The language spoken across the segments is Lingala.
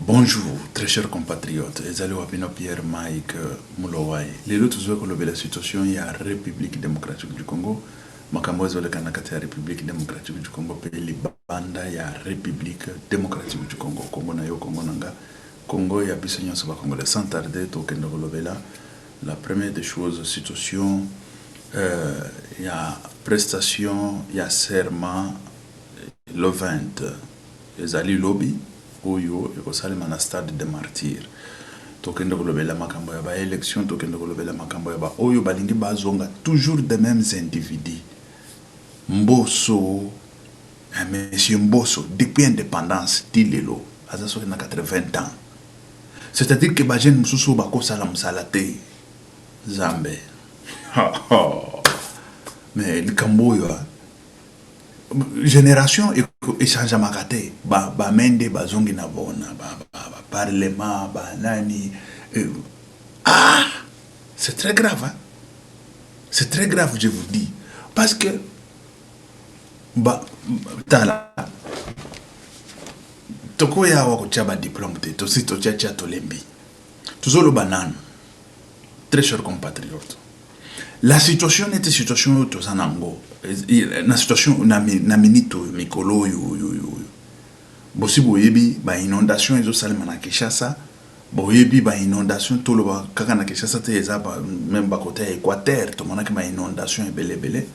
Bonjour, très chers compatriotes. Ezali Wapino Pierre Mike Moulowai. Les autres que la situation, il y a la République démocratique du Congo. Makambo ezole kanakati ya République démocratique du Congo. Pays banda ya République démocratique du Congo. Congo na yo Congo nanga. Congo ya bisogna soba Congo. Sans tarder, tokendo kolobela. La première des choses, situation, il y a prestation, il y a serment, le 20. Ezali lobby. Oyo ekosalema na stade de martyr tokende kolobela makambo ya ba élection tokende kolobela makambo ya ba oyo balingi bazonga toujours des mêmes individus Mbosso monsieur Mbosso depuis indépendance tilelo azaso na 80 ans, c'est-à-dire que ba jeune mususu bakosala musala te Zambe mais le Camboyo génération échange makate ba mende bazongi na bona ba parlement ba nani c'est très grave, hein? C'est très grave, je vous dis, parce que tala toko ya wako chaba diplôme te to sito chacha to lembi tuzolo banane. Très chers compatriotes, la situation était situation tozanango na situation na minito mikolo yo bosi boyebi ba inondation ezo salema na Kinshasa boyebi ba inondation tolo ba kaka na Kinshasa te eza ba même ba côté Équateur to monaki ba inondation ebele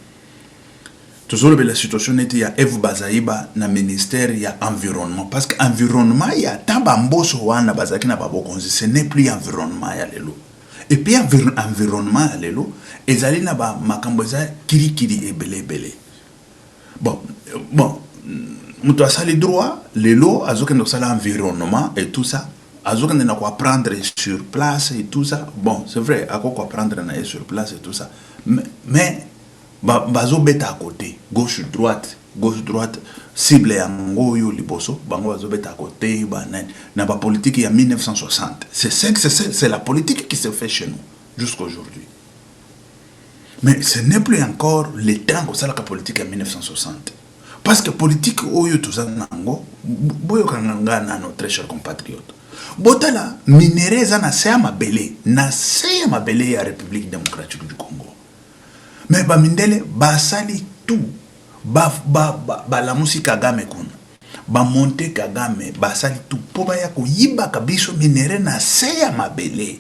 tozolo be la situation était ya Eve Bazaiba na ministère ya environnement, parce que environnement ya tamba mboso wana bazaki na babokonzi, ce n'est plus environnement ya lelo. Et puis environnement lelo ezali na ba makambo za kirikiri ebele. Bon muto asali droit lelo azokende sala environnement et tout ça azokende na ko apprendre sur place et tout ça. Bon, c'est vrai akoko apprendre na sur place et tout ça, mais bazo beta à côté, gauche droite cible ya ngoyo liboso bango bazo beta à côté na ba politique ya 1960. C'est la politique qui se fait chez nous jusqu'aujourd'hui. Mais ce n'est plus encore le temps que ça la politique en 1960. Parce que politique oyo tout ça nango boyo kanganga na nos très chers compatriotes. Botala minéraux za na se mabele ya République démocratique du Congo. Mais bamindele basali tout la musique Kagame kuna ba monte Kagame basali tout po ba ya ko yiba kabiso minéraux na se ya mabele.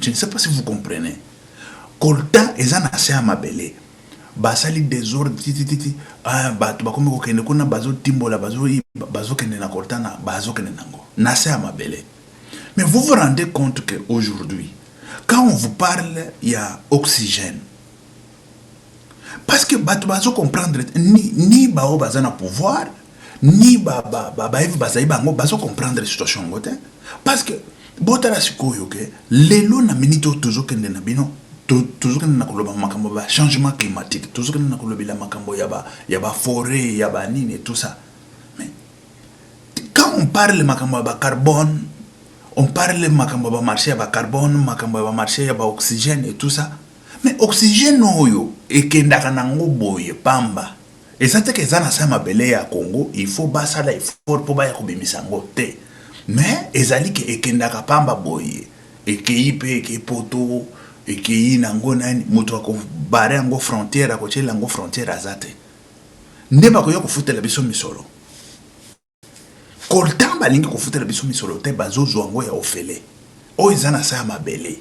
Je ne sais pas si vous comprenez. Coltan eza na se ya mabele basali désordre bato bakomi kokende kuna bazo timbola bazo kende na coltan na bazo kende nango na se ya mabele. Mais vous vous rendez compte que aujourd'hui quand on vous parle il y a oxygène, parce que bato bazo comprendre ni bao bazana pouvoir ni Eve Bazaiba ngo bazo comprendre la situation ngote, parce que botala sikoyo ke lelo na minito toujours kende na bino toujours kende na koloba makambo ba changement climatique, toujours kende na koloba makambo ya ba forêt ya ba nini et tout ça. Mais quand on parle makambo ba carbone, on parle makambo ba marché ya ba carbone, makambo ba marché ya ba oxygène et tout ça. Mais oxygène oyo ekendaka nango boye pamba ezate ke zana sa mabele ya Congo, il faut basala effort po ba ya kobimisa ngo te, mais ezali ke ekendaka pamba boye ekei pe ke poto ekei nango nani moto ko bare ngo frontière akochela ngo frontière azate nde bakoya kofutela biso misolo koltan balingi kofutela biso misolo te bazozo ngo ya ofele o ezana sa mabele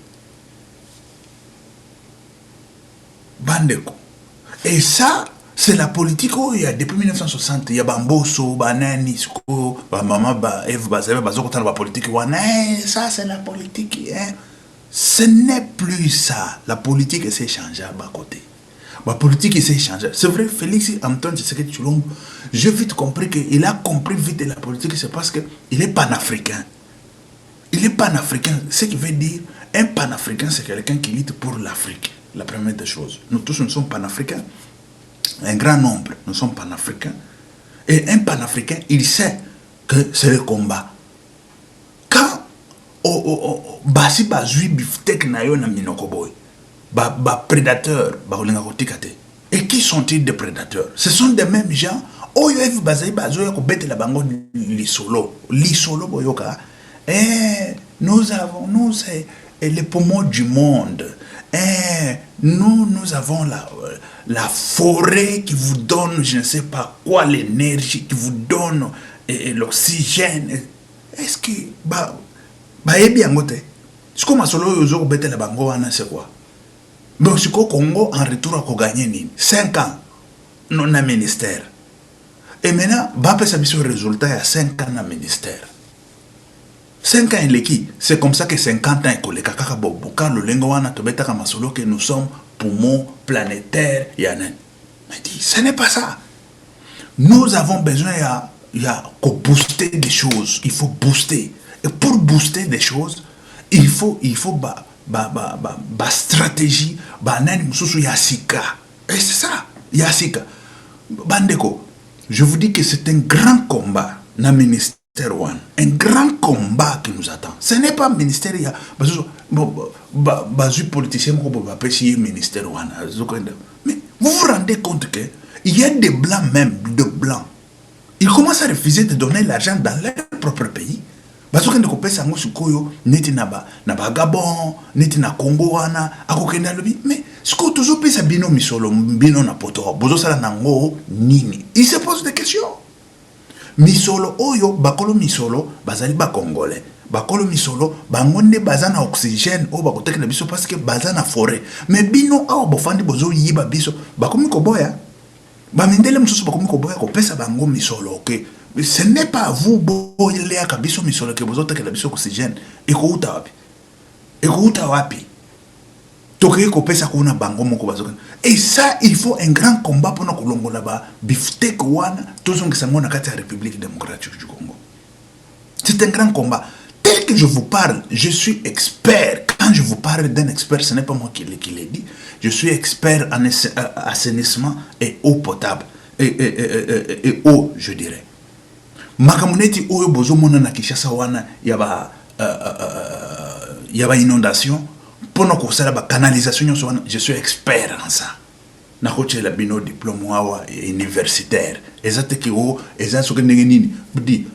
bandeko. Et ça, c'est la politique où il y a depuis 1960, il y a Bamboso, Banani, Sko, Maman, Eve Bazaiba, Bazokotana, la politique. Ça, c'est la politique. Hein. Ce n'est plus ça. La politique s'est changée à bas côté. La politique s'est changée. C'est vrai, Félix Antoine Tshisekedi Tshilombo, j'ai vite compris qu'il a compris vite la politique, c'est parce qu'il est panafricain. Il est panafricain. Ce qui veut dire, un panafricain, c'est quelqu'un qui lutte pour l'Afrique. La première des choses. Nous tous, nous sommes panafricains. Un grand nombre, nous sommes panafricains. Et un panafricain, il sait que c'est le combat. Quand basi bazui biftek na yo na minoko boy, prédateurs, et qui sont-ils des prédateurs? Ce sont des mêmes gens. Oyo Eve Bazaiba bazoya ko bete la bango lisolo boyoka Nous avons, les poumons du monde. Nous avons la forêt qui vous donne, je ne sais pas quoi, l'énergie qui vous donne l'oxygène. Est-ce que eh bien ngote? Ce qu'on m'a solo yozo bete la bango wana c'est quoi? Mais ce qu'au Congo en retour à gagner 5 ans non na ministère. Et maintenant, bah ça le résultat il y a 5 ans na ministère. 5 ans il est qui? C'est comme ça que 50 ans il collé kaka bobuka le lengo wana to beta kama solo que nous sommes poumons planétaires yanen. Mais dit ce n'est pas ça. Nous avons besoin il y a booster des choses, il faut booster. Et pour booster des choses, il faut stratégie, nani mususu yasika. Et c'est ça, yasika. Bandeko, je vous dis que c'est un grand combat dans le ministère one. Un grand combat qui nous attend. Ce n'est pas un ministère, basu politicien qui va apprécier ministère one. Mais vous vous rendez compte que il y a des blancs même, de blancs. Ils commencent à refuser de donner l'argent dans leur propre pays. Parce que nous avons sukoyo neti na Gabon, neti na Congo wana, akokenda lobi. Mais ce que toujours pesa bino misolo, bino na poto, bozo sala nango nini. Il se pose des questions. Misolo oyo bakolo misolo bazali ba congolais. Bakolo misolo bangonde bazana oxygène o bakoteka na biso parce que bazana forêt. Mais bino awo bofandi bozo yiba biso bakomi koboya. Bamindele mususu bakomi koboya ko pesa bango misolo ok. Ce n'est pas vous, boyele à kabiso misolo que vous autres que la biso oxygène. Écoute wapi. Écoute wapi. Toke ko pesa ko na bango moko bazoka. Et ça, il faut un grand combat pour nous kolongo là-bas. Biftek wana, tous on qui s'en na kati la République démocratique du Congo. C'est un grand combat. Tel que je vous parle, je suis expert. Quand je vous parle d'un expert, ce n'est pas moi qui l'ai dit. Je suis expert en assainissement et eau potable. Et eau, je dirais. Makamuneti oyo bozo mona na Kinshasa wana yaba inondation pono ko sala ba canalisation so wana je suis expert en ça na koche la bino diplôme wa universitaire ezate ki o ezaso ke ndenge nini budi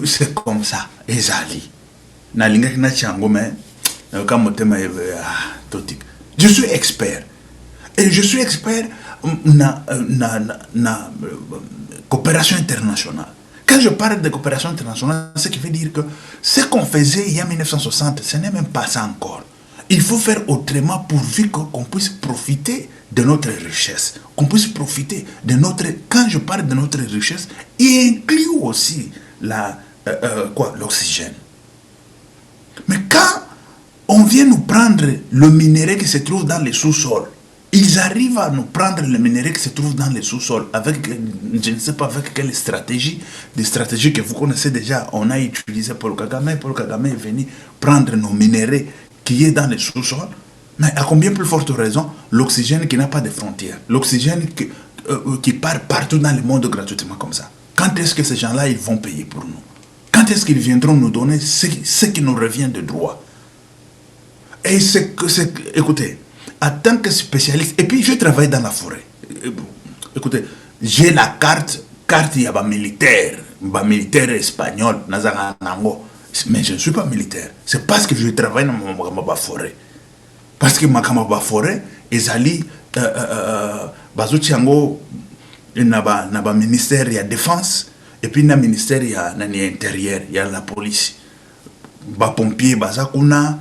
c'est comme ça ezali na linga na chango mais ka motema totik je suis expert et je suis expert na coopération internationale. Quand je parle de coopération internationale, ce qui veut dire que ce qu'on faisait il y a 1960, ce n'est même pas ça encore. Il faut faire autrement pourvu qu'on puisse profiter de notre richesse, qu'on puisse profiter de notre... Quand je parle de notre richesse, il inclut aussi l'oxygène. Mais quand on vient nous prendre le minerai qui se trouve dans les sous-sols, ils arrivent à nous prendre le minerai qui se trouve dans les sous-sols avec, je ne sais pas avec quelle stratégie, des stratégies que vous connaissez déjà, on a utilisé Paul Kagame est venu prendre nos minéraux qui est dans les sous-sols, mais à combien plus forte raison, l'oxygène qui n'a pas de frontières, l'oxygène qui part partout dans le monde gratuitement comme ça. Quand est-ce que ces gens-là, ils vont payer pour nous? Quand est-ce qu'ils viendront nous donner ce qui nous revient de droit? Et écoutez, en tant que spécialiste, et puis je travaille dans la forêt. Écoutez, j'ai la carte il y a militaire espagnol, mais je ne suis pas militaire. C'est parce que je travaille dans ma forêt. Parce que ma forêt, ezali, bazutiango, na ministère, il y a défense, et puis na ministère, il y a intérieur, il y a la police. Ba pompier, bazakuna,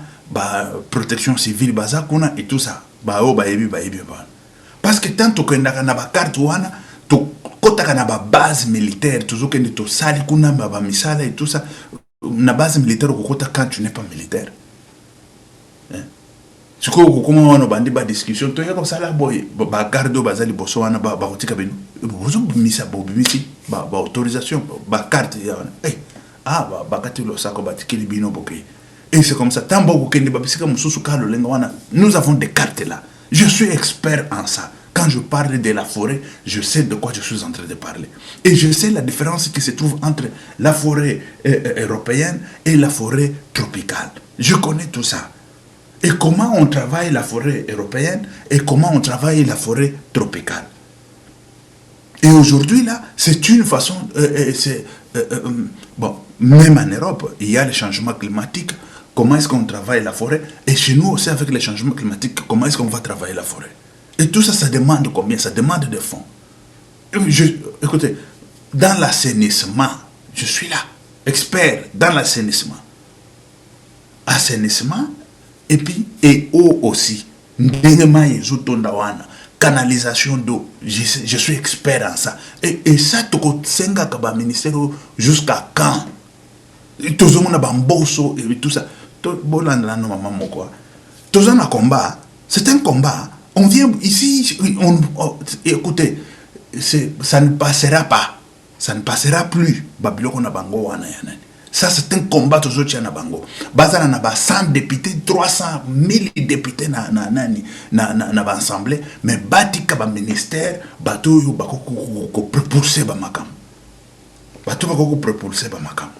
protection civile, bazakuna, et tout ça. Parce que tant que tu as une carte, tu as une base militaire, tu as une salle, et tout ça. Une base militaire, quand tu n'es pas militaire. Ce que vous avez une discussion, tu as comme ça, garde bazali bosoana, autorisation, carte, et c'est comme ça. Nous avons des cartes là. Je suis expert en ça. Quand je parle de la forêt, je sais de quoi je suis en train de parler. Et je sais la différence qui se trouve entre la forêt européenne et la forêt tropicale. Je connais tout ça. Et comment on travaille la forêt européenne et comment on travaille la forêt tropicale. Et aujourd'hui, là, c'est une façon... bon, Même en Europe, il y a les changements climatiques. Comment est-ce qu'on travaille la forêt? Et chez nous aussi, avec les changements climatiques, comment est-ce qu'on va travailler la forêt? Et tout ça, ça demande combien? Ça demande des fonds. Écoutez, dans l'assainissement, je suis là, expert dans l'assainissement. Assainissement, et puis, et eau aussi. Canalisation d'eau, je suis expert en ça. Et ça, tu as un ministère jusqu'à quand? Tout le monde a un et tout ça. Tout un combat. C'est un combat. On vient ici, écoutez, ça ne passera pas. Ça ne passera plus. Ça, c'est un combat toujours tient à Bango. Bazana na 100 députés, 300 000 députés na l'Assemblée, mais bati kaba ministère, bateau yo bako propulser ba makam. Bateau bako propulser ba makam.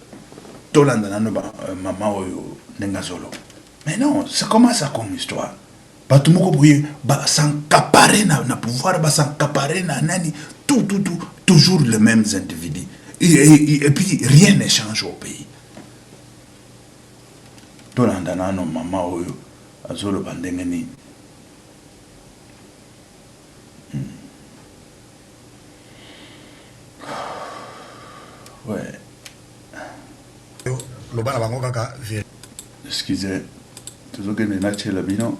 Tolanda na mama oyo nengazolo. Mais non, c'est comment ça comme histoire? Bateau moko boye ba s'encaparer na pouvoir, ba s'encaparer na nani, tout, toujours les mêmes individus. Et puis rien ne change au pays. Tolanda na no mama oyo azolo bandenge ni. Ouais. Lobana bango kaka. Excusez. Toujours que na chela bino.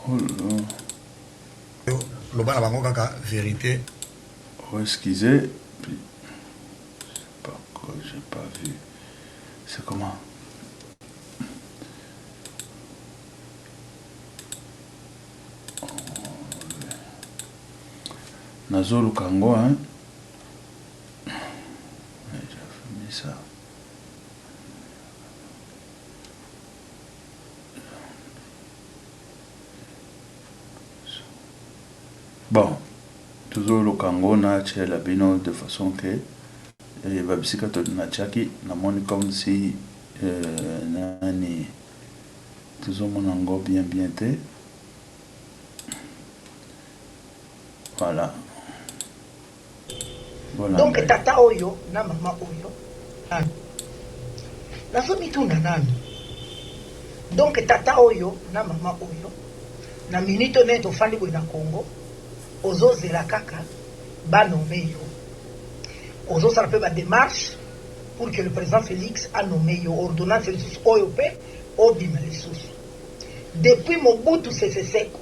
Oh là. Lobana bango kaka vérité. Oh excusez. Puis pas quoi, j'ai pas vu. C'est comment? Nazolo Kango, hein? J'ai mis ça. Bon, toujours le Kango na chez la bino de façon que babisika to na chaki na moni comme si nani toujours mon ango bien té. Voilà. Voilà. Donc tata oyo na mama oyo nazomituna nani. Donc tata oyo na mama oyo na minute ne tofandi boye na Congo ozozela kaka banome yo, ozosala mpe badémarche pour que le président Félix anome yo ordonnance lisusu oyo mpe obima lisusu depuis Mobutu Sese Seko,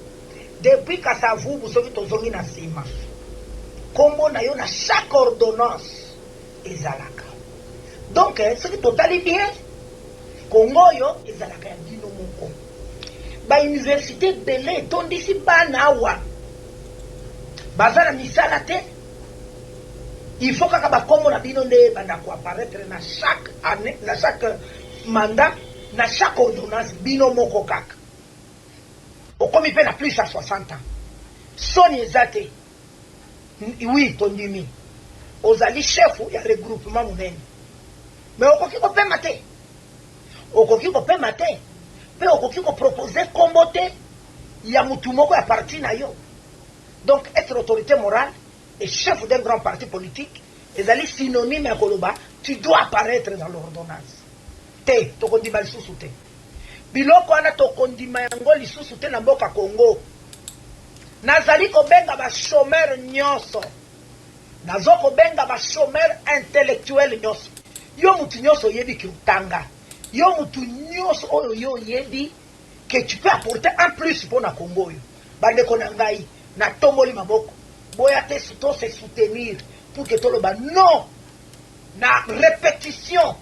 depuis Kasavubu soki tozongi na nsima kombo na yo na chaque ordonnance ezalaka. Donc soki totali bien Congo oyo ezalaka ya bino moko. Bauniversité ebele etondisi bana awa baza na misala te. Il faut kaka bakombo na bino nde banda koapparaître na chaque année, na chaque mandat, na chaque ordonnance bino moko kaka. Okomi mpe na plus à 60 ans. Soni eza te. Oui, tondimi. Ozali chef ya regroupement monene. Mais okoki kopema te. Okoki kopema te. Pe okoki proposer kombo te ya mutu moko ya parti na yo. Donc être autorité morale et chef d'un grand parti politique, ezali synonyme ya koloba, tu dois apparaître dans l'ordonnance. Te, tokondima lisusu te. Biloko wana tokondima yango lisusu te na mboka Congo. Nazali kobenga ba chômeur nyonso. Nazo kobenga ba chômeur intellectuel nyonso. Yo mutu nyonso yebi ki utanga. Yo mutu nyonso oyo yo yebi que tu peux apporter un plus pour na Congo yo. Bande konangai na tomboli maboko. Boya te sito se soutenir pour que toloba non. Na répétition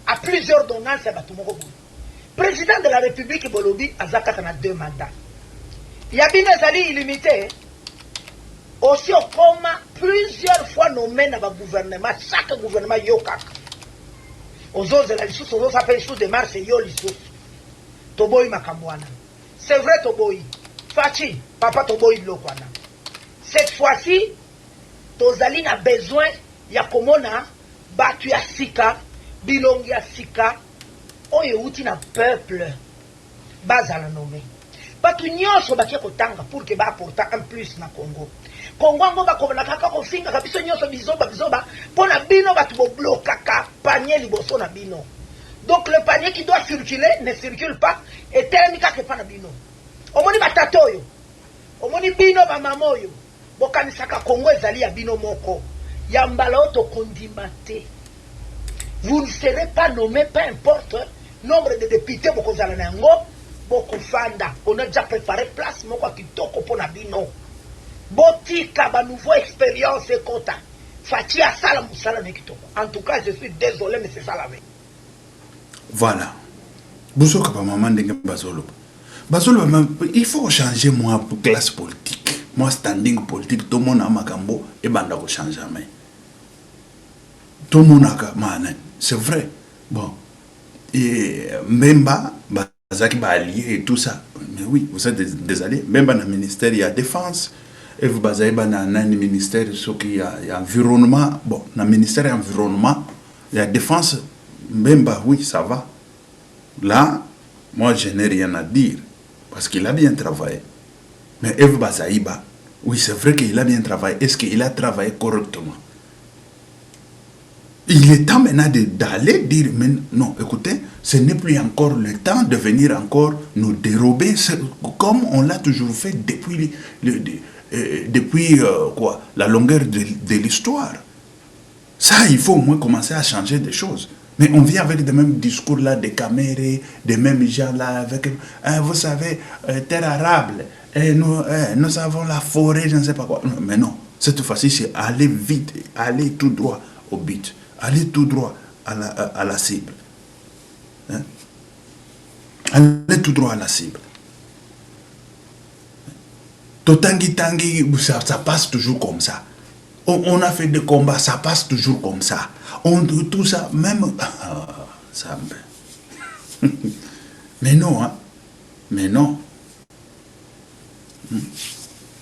à plusieurs ordonnances à batumoko. Président de la République Bolobi azaka kana 2 mandats. Yabine zali illimité. Aussi au coma plusieurs fois nommé dans le gouvernement, chaque gouvernement yokak. Aux autres, la lisusu, aux autres appellent sous des marches, yo lisusu. Toboy makambwana. C'est vrai Toboy. Fachi, papa Toboy blokwana. Cette fois-ci, Tozali a besoin, ya komona, batu ya sika, bilongi ya sika, oye uti na peuple, bazala nommé. Batu nyonso bakia kotanga pour que ba apporter un plus na Congo. kongwango bakomona kaka kofinga ka biso nyonso bizoba pona bino batu bo blokaka panier liboso na bino. Donc le panier qui doit circuler ne circule pas et telemi kaka pa na bino. Omoni batata oyo, omoni bino ba mama oyo, bokanisaka Kongo ezali ya bino moko. Ya mbala oto kondimate. Vous ne serez pas nommé, peu importe nombre de députés bokozala na yango, bokofanda. On a déjà préparé place moko kitoko pona bino. Botika ba nouveau expérience kota. Fati asala musala ne kitoko. En tout cas, je suis désolé mais c'est ça la vie. Voilà. Boussoka pa maman ndenge bazolo. Bazolo il faut changer moi classe politique. Moi standing politique tout le monde a makambo et banda ko changer mais. Tout le monde a man, c'est vrai. Bon. Et Memba bazaki ba allié et tout ça. Mais oui, vous êtes des alliés. Memba na ministère il y a défense. Et vous basez dans un ministère il y a environnement. Bon, dans le ministère environnement, il y a défense. Même bah oui, ça va. Là, moi je n'ai rien à dire. Parce qu'il a bien travaillé. Mais Eve Bazaïba, oui, c'est vrai qu'il a bien travaillé. Est-ce qu'il a travaillé correctement? Il est temps maintenant d'aller dire, mais non, écoutez, ce n'est plus encore le temps de venir encore nous dérober, comme on l'a toujours fait depuis quoi, la longueur de l'histoire. Ça, il faut au moins commencer à changer des choses. Mais on vient avec les mêmes discours là, des caméras, des mêmes gens là, avec, vous savez, terre arable, nous avons la forêt, je ne sais pas quoi. Mais non, cette fois-ci, c'est aller vite, aller tout droit au but, aller tout droit à la cible. Hein? Aller tout droit à la cible. Tangi, ça passe toujours comme ça. On a fait des combats, ça passe toujours comme ça. Tout ça, même... ça mais non, hein. Mais non.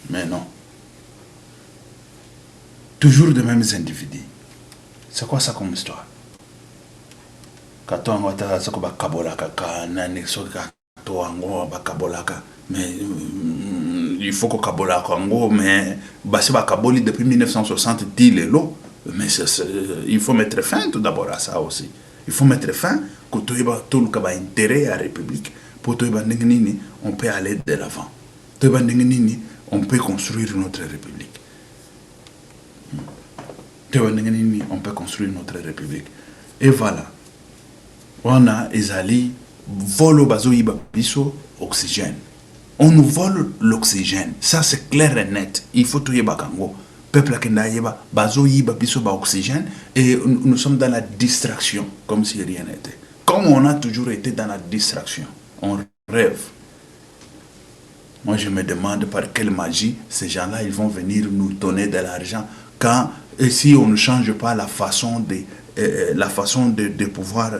Mais non. Toujours de mêmes individus. C'est quoi ça comme histoire? Quand on a dit mais il faut que Kabola Congo, mais Bassiba Kaboli depuis 1960 dit les lots. Mais il faut mettre fin tout d'abord à ça aussi. Il faut mettre fin que tout le monde a intérêt à la République. Pour tout le monde, on peut aller de l'avant. Tout le monde, on peut construire notre République. Tout le monde, on peut construire notre République. Et voilà. On a Ezali, volo bazo iba biso oxygène. On nous vole l'oxygène. Ça, c'est clair et net. Il faut tout y bakango. Peuple qui n'a pas bazo yiba biso ba oxygène. Et nous sommes dans la distraction, comme si rien n'était. Comme on a toujours été dans la distraction. On rêve. Moi, je me demande par quelle magie ces gens-là, ils vont venir nous donner de l'argent. Quand, et si on ne change pas la façon de pouvoir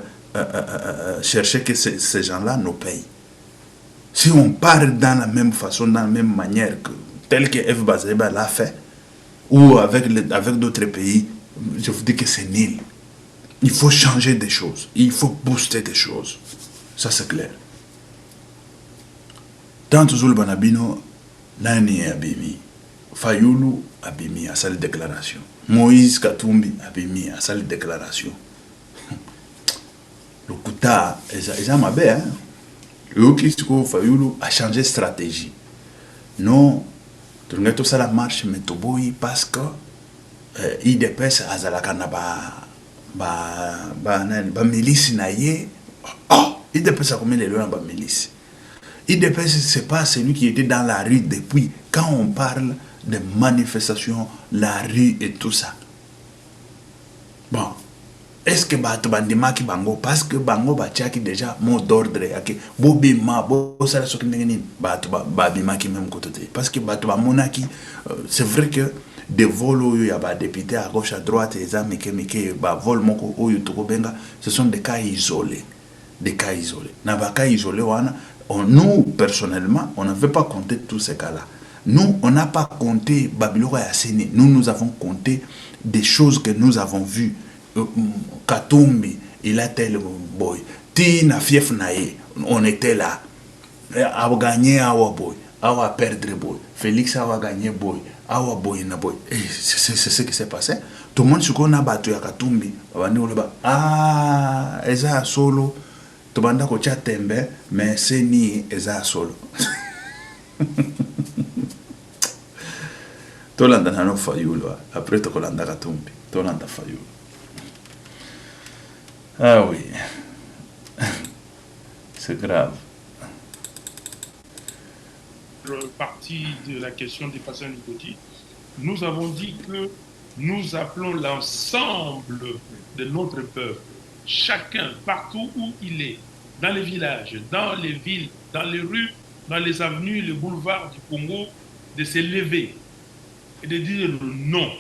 chercher que ces gens-là nous payent. Si on part dans la même façon, dans la même manière, tel que F. Bazeba l'a fait, ou avec d'autres pays, je vous dis que c'est nul. Il faut changer des choses. Il faut booster des choses. Ça, c'est clair. Tant que Banabino, Nani Abimi, Fayoulou Abimi, à sa déclaration. Moïse Katumbi Abimi, à sa déclaration. Le Kouta, ils ont ma belle, hein. Le Fayoulou a changé de stratégie. Non, tout ça la marche, mais tout parce que IDPS a zalakana ba milice naïe. Oh, IDPS a commis les lois ba milice. IDPS, c'est pas celui qui était dans la rue depuis. Quand on parle de manifestations, la rue et tout ça. Bon. Est-ce que Bato Bandimaki Bango, parce que Bango Bachaki déjà mot d'ordre, Bobima, Bosala Sokineni, Bato Babimaki même côté. Parce que Bato Monaki, c'est vrai que des vols où il y a des députés à gauche, à droite, et Meke, vol Moko, Benga, ce sont des cas isolés. Des cas isolés. Dans les cas isolés, nous, personnellement, on n'avait pas compté tous ces cas-là. Nous, on n'a pas compté Babylone et Asseni. Nous avons compté des choses que nous avons vues. Katumbi, il a tel boy. Tina fief nae, on était là. A gagné à boy, a perdre boy. Félix a gagné boy, awa boy na boy. Et c'est ce qui s'est passé. Tout le monde se connaît battu à Katumbi. Ah, eza solo. Tout le monde a tembe, mais c'est ni eza solo. Tolanda na no fayulu. Après to kolanda Katumbi. Tolanda fayulu. Ah oui. C'est grave. Partie de la question des patients nicotine, nous avons dit que nous appelons l'ensemble de notre peuple, chacun, partout où il est, dans les villages, dans les villes, dans les rues, dans les avenues, les boulevards du Congo, de se lever et de dire non.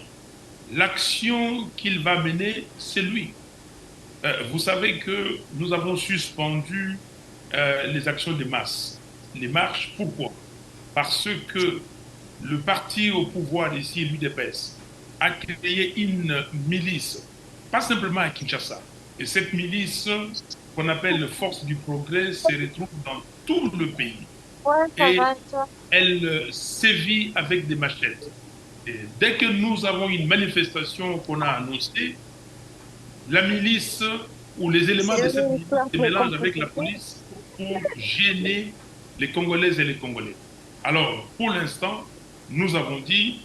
L'action qu'il va mener, c'est lui. Vous savez que nous avons suspendu les actions de masse, les marches. Pourquoi? Parce que le parti au pouvoir ici, l'UDPS, a créé une milice, pas simplement à Kinshasa. Et cette milice, qu'on appelle Force du Progrès, se retrouve dans tout le pays. Et elle sévit avec des machettes. Et dès que nous avons une manifestation qu'on a annoncée, la milice ou les éléments de cette milice se mélangent avec la police pour gêner les Congolaises et les Congolais. Alors, pour l'instant, nous avons dit,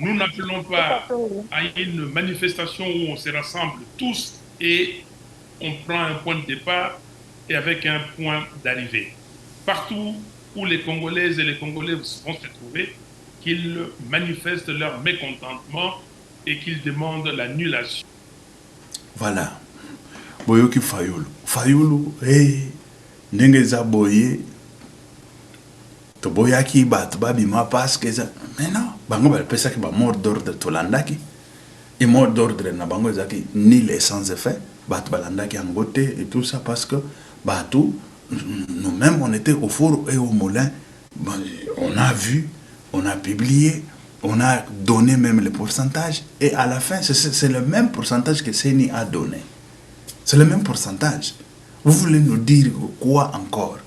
nous n'appelons pas à une manifestation où on se rassemble tous et on prend un point de départ et avec un point d'arrivée. Partout où les Congolaises et les Congolais vont se trouver, qu'ils manifestent leur mécontentement et qu'ils demandent l'annulation. Voilà. Boyoki Fayulu. Fayulu, hey, Nengeza Boye. Toboyaki bat babima parce que mais non bango ba pesa ki ba mort d'ordre tolandaki et mort d'ordre na bango zaki ni les sans effet bat balandaki en beauté et tout ça parce que tout nous-mêmes on était au four et au moulin, on a vu, on a publié, on a donné même le pourcentage et à la fin c'est le même pourcentage que Seni a donné, c'est le même pourcentage. Vous voulez nous dire quoi encore?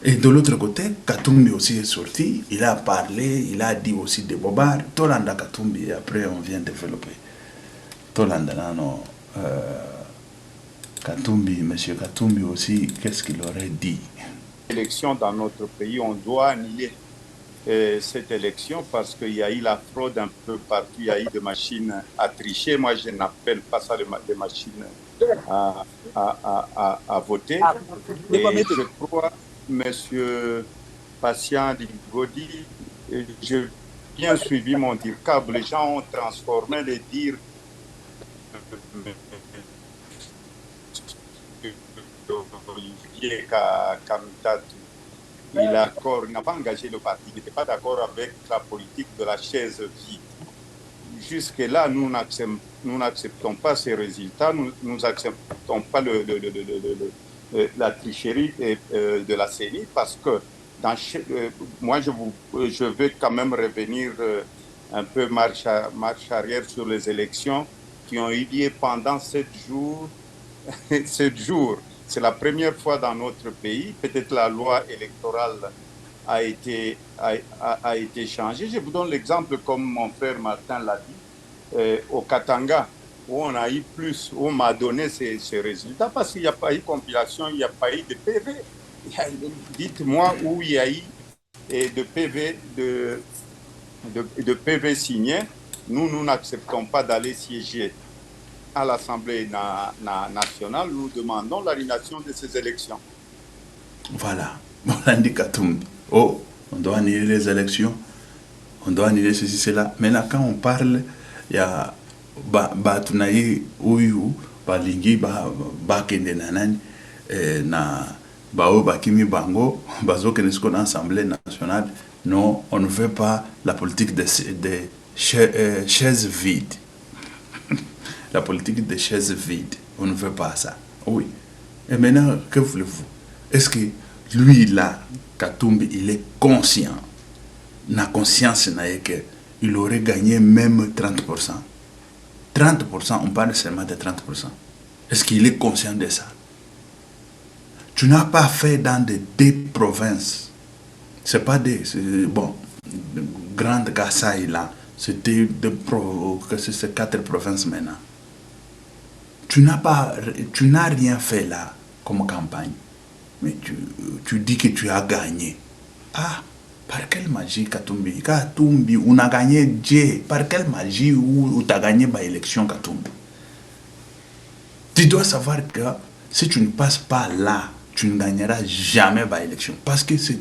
Et de l'autre côté, Katumbi aussi est sorti, il a parlé, il a dit aussi des bobards. Tolanda Katumbi, et après on vient développer. Tolanda, non, Katumbi, monsieur Katumbi aussi, qu'est-ce qu'il aurait dit? Élection dans notre pays, on doit annuler cette élection parce qu'il y a eu la fraude un peu partout, il y a eu des machines à tricher. Moi, je n'appelle pas ça des machines à voter. Et je crois, monsieur Patient Ligodi, j'ai bien suivi mon dire-câble. Les gens ont transformé les dires Olivier Kamitatu. Il n'a pas engagé le parti, il n'était pas d'accord avec la politique de la chaise vide. Jusque-là, nous n'acceptons pas ces résultats, nous n'acceptons pas la tricherie de la CENI parce que moi, je veux quand même revenir un peu marche arrière sur les élections qui ont eu lieu pendant 7 jours. 7 jours. C'est la première fois dans notre pays. Peut-être la loi électorale a été changée. Je vous donne l'exemple, comme mon frère Martin l'a dit, au Katanga, où on a eu plus, où on m'a donné ces résultats, parce qu'il n'y a pas eu compilation, il n'y a pas eu de PV. Dites-moi où il y a eu de PV, de PV signés. Nous n'acceptons pas d'aller siéger à l'Assemblée nationale. Nous demandons l'annulation de ces élections. Voilà. Oh, on doit annuler les élections, on doit annuler ceci, cela. Maintenant, quand on parle, il y a Batunaï Ouyou, Balingi, Bakende Nanani, na Bao Bakimi Bango, Bazo Kenesko l'Assemblée nationale. Non, on ne veut pas la politique des chaises vides. La politique des chaises vides. On ne veut pas ça. Oui. Et maintenant, que voulez-vous? Est-ce que lui, là, Katumbi, il est conscient? La conscience, il aurait gagné même 30%. 30%, on parle seulement de 30%. Est-ce qu'il est conscient de ça? Tu n'as pas fait dans des provinces. C'est pas des... Bon, grande Kasaï là, c'était ces 4 provinces maintenant. Tu n'as rien fait là comme campagne, mais tu dis que tu as gagné. Ah, par quelle magie Katumbi, on a gagné Dieu. Par quelle magie où tu as gagné l'élection Katumbi? Tu dois savoir que si tu ne passes pas là, tu ne gagneras jamais l'élection. Parce que c'est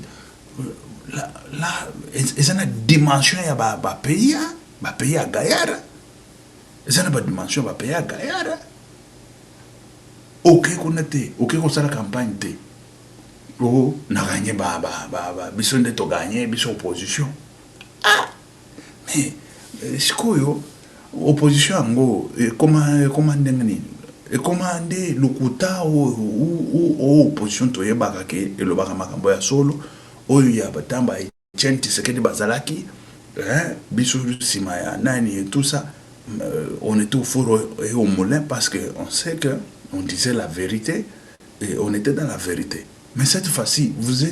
là, c'est une dimension de pays à Gaïara. C'est une dimension de pays à Gaïara. Ok, qu'on a la campagne. Oh, na gagné, biso de to gagné, biso opposition. Ah, mais c'est quoi opposition ango, comment ndengani, comment le kuta ou opposition to yebaka ke le baka makambo ya solo, oyo ya batamba chenti sekedi bazalaki, biso sima ya nani et tout ça, on était au four et au moulin parce que on sait que on disait la vérité et on était dans la vérité. Mais cette fois-ci, vous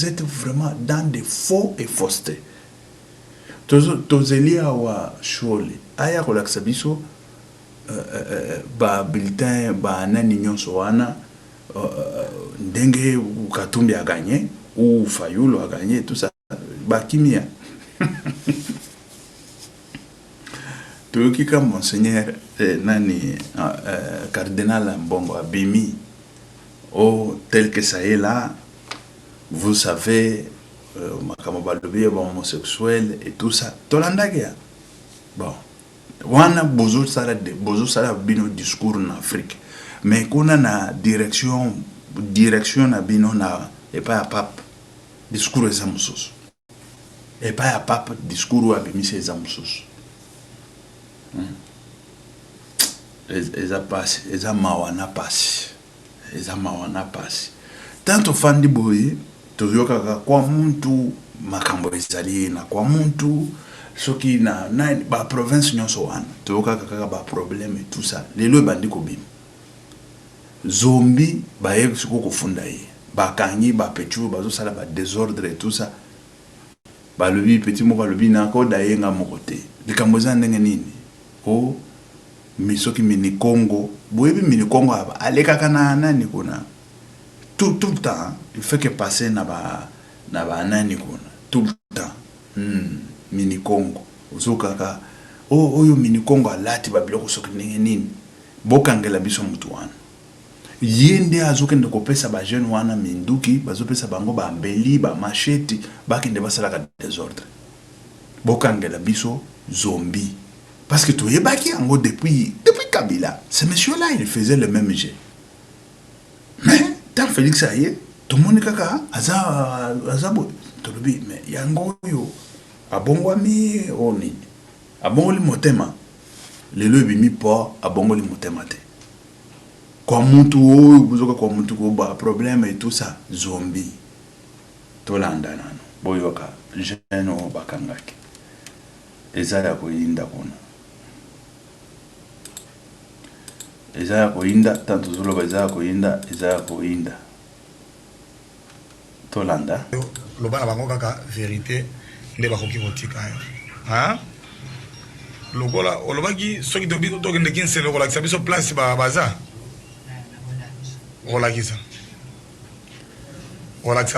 êtes vraiment dans des faux et faussetés. Tozeli awa shole. Aya kolakisa biso ba bulletin ba nani nyonso wana ndenge Katumbi a gagné ou Fayulu a gagné tout ça ba kimia. Toyoki comme monseigneur nani cardinal Mbongo Abimi. Oh, tel que ça est là, vous savez, Makamabalobi, homosexuel et tout ça. Tolandagia. Bon. Wana bozo sala bino discours en Afrique. Mais qu'on a na direction na bino na et pas à pape discours ezamusos. Et pas à pape discours à bimise ezamusos. Eza passe, eza mawana passe. Ezama wana pasi tanto fandi boye toyoka kwa muntu makambo ezali na kwa muntu soki na ba province nyonso wana toyoka kaka ba problème et tout ça lelo bandi ko bim zombi ba yeko kufunda ye ba kanyi ba petu bazo sala ba désordre et tout ça ba lobi petit mo ba lobi na ko dayenga mokote likambo za ndenge nini o misoki mini Congo boyebi mini Congo aba aleka kana nani kuna tout le temps il fait que passer na ba nani kuna tout le temps mini Congo uzokaka oyo mini Congo alati ba biloko soki nini bokangela biso mutu wana yende azokende kopesa ba jeune wana minduki bazopesa bango ba mbeli ba machete bakende basala ka désordre bokangela biso zombie. Parce que tout est baki ango depuis Kabila. Ce monsieur-là, il faisait le même jet. Mais, tant Félix Aye, tout le monde kaka, azabo, tout le monde, mais yango yo, abongo mi oni, abongo li motema, le lobi mi po, abongo li motema te. Kwa muntu o, buzoka kwa muntu ko ba problème et tout ça, zombie. Tolanda nano, boyoka, jeno bakangaki. Ezala ko yinda kuna. Ezaya koinda tanto zolo ezaya koinda tolanda lobana bango kaka vérité nde bakoki kotika yo hein lokola olobaki soki tokende kinsele kolakisa biso place baza olakisa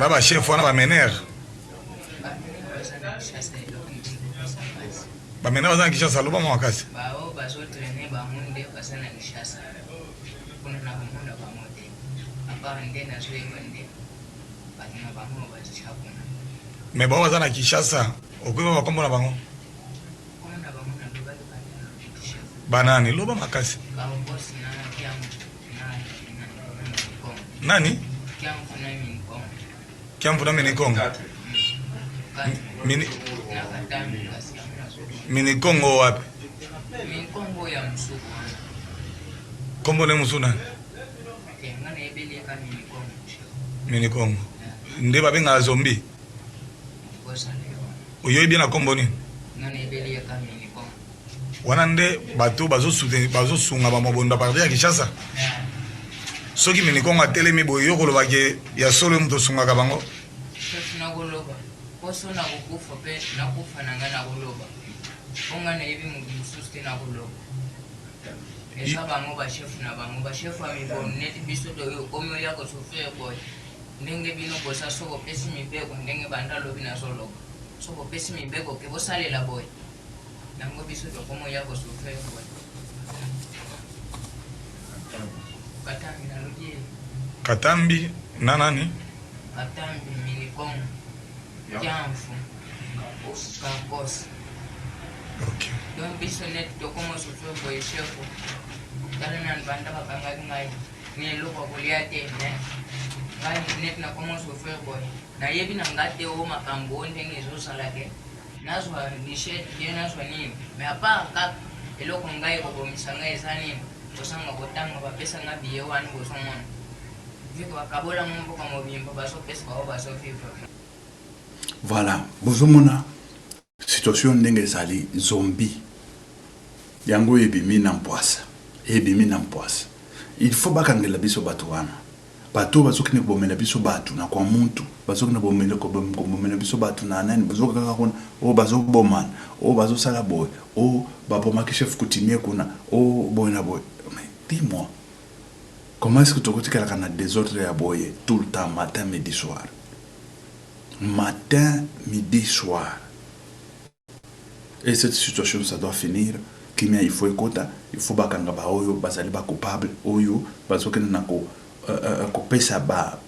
na bachef wana bamenere baza na Kinshasa loba makasi mais bao baza na Kinshasa okoyeba bakombo na bango banani loba makasi nani kiamfuna minikongo minikongo wapi kombo ne musuna minikongo nde babenga zombi oyoyebi na kombo nini wana nde bato bazosunga bamobondo parti ya Kinshasa soki minikongo atelemi boye yo kolobaki ya solo mutu osungaka bango poso na kukufa pe nakufa nanga na kuloba ongana yebi mususte na kuloba esa bango bashefu na bango bashefu amibonu neti biso to komyo yako sofre boy ndenge bino bosa soko pesi mibeko ndenge bandalo bina solo soko pesi mibeko ke bosalela boy nango biso to komyo yako sofre boy katambi na lodie Katambi na nani? Katambi Minikong Jamfu Kakos. Ok. Donc biso net to como sufre boy chefo. Kalanan banda bakanga ngai. Ni loko kuliate ne. Ngai net na como sufre boy. Na yebi na ngate o makambo ndenge zo salake. Nazwa ni shet ye nazwa ni. Me apa ka eloko ngai ko komisa ngai sani. Kosanga kotanga ba pesa ngabi ye wan go somon. Voilà, bozomona situation ndenge ezali zombie yango ebimi na mpwasa il faut bakangela biso bato wana bato bazokende kobomela biso bato na kwa muntu bazokende kobomela biso bato na nani bazokaka kuna o bazobomana o bazosala boy o babomaki chef coutumier kuna o boy na boy. Mais dis-moi, comment est-ce que tu as un désordre à boyer tout le temps, matin, midi, soir? Matin, midi, soir. Et cette situation, ça doit finir. Il faut écouter, il faut que les gens soient coupables, oyo, bazoke na ko pesa ba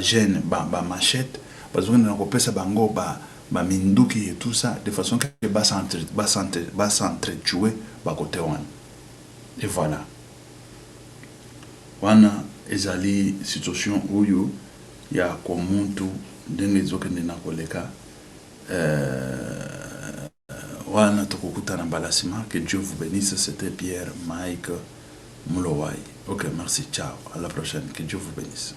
gêne, ba machette, bazoke na ko pesa bango ba minduki et tout ça, de façon que ba s'entretuer ba côté wana. Et voilà. Wana ezali situation oyo ya kwa muntu ndenge ezokende na koleka wana tokokutana balasima. Que Dieu vous bénisse. C'était Pierre Mike Moulowai. Ok, merci, ciao, à la prochaine. Que Dieu vous bénisse.